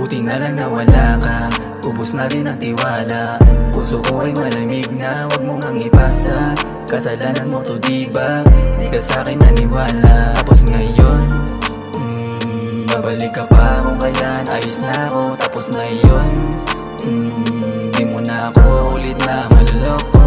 Buti na lang na wala ka, ubos na rin ang tiwala. Puso ko ay malamig na, wag mo ngang ipasa. Kasalanan mo to diba, di ka sa'kin naniwala. Tapos ngayon, babalik ka pa kung kailan. Ayos na ako, tapos na yun. Di mo na ako ulit na maloloko.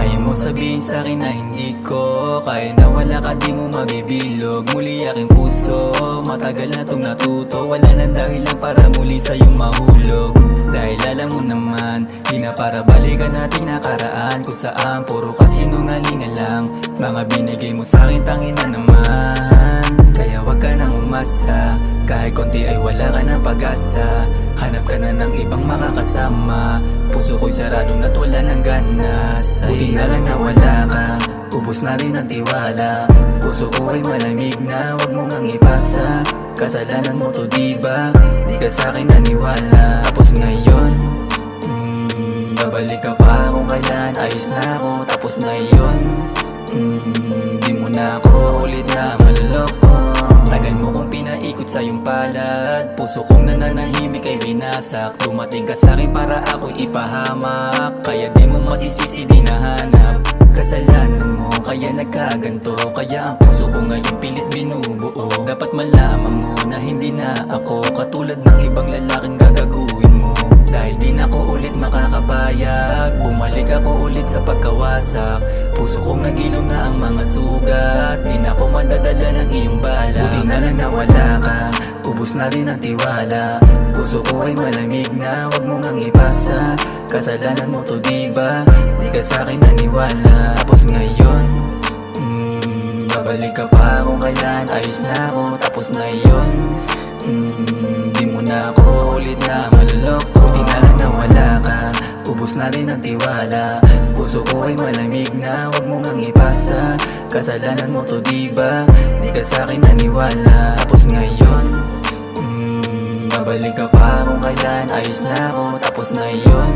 Ngayon mo sabihin sa'kin na hindi ko kaya na wala ka, di mo mabibilog. Muli aking puso, matagal na tong natuto. Wala nang dahilan para muli sa'yong mahulog. Dahil alam mo naman, di na para balikan nating nakaraan. Kung saan puro kasinungalingan lang mga binigay mo sa'kin, tangin na naman. Kaya wag ka nang umasa, kahit konti ay wala ka ng pag-asa. Hanap ka na ng ibang makakasama, puso ko'y sarado na't wala ng ganas. Buti na lang na wala ka, ubos na rin ang tiwala. Puso ko ay malamig na, wag mo ngang ipasa. Kasalanan mo to diba, di ka sa'kin naniwala. Tapos ngayon, babalik ka pa kung kailan. Ayos na ako, tapos na yun. Di mo na ako ulit na maloloko. Tagal mo kong pinaikot sa iyong palad, puso kong nananahimik ay binasak. Dumating ka sa'kin para ako'y ipahamak, kaya di mo masisisi di nahanap. Kasalanan mo kaya nagkaganto, kaya ang puso ko ngayon pilit binubuo. Dapat malaman mo na hindi na ako katulad ng ibang lalaking gagaguhin mo. Dahil di na ko ulit makakapayag, bumalik ako ulit sa pagkawasak. Puso kong nagilom na ang mga sugat, di na ko madadala ng iyong bala. Buti na lang na wala ka, ubos na rin ang tiwala. Puso ko ay malamig na, wag mo ngang ipasa. Kasalanan mo to diba, di ka sa'kin naniwala. Tapos ngayon, babalik ka pa kung kailan. Ayos na ako, tapos na yun. Di mo na ako ulit na maloloko. Buti na lang na wala ka, ubos na rin ang tiwala. Puso ko ay malamig na, wag mo ngang ipasa. Kasalanan mo to diba, di ka sa'kin naniwala. Tapos ngayon, babalik ka pa kung kailan. Ayos na ako, tapos na yun.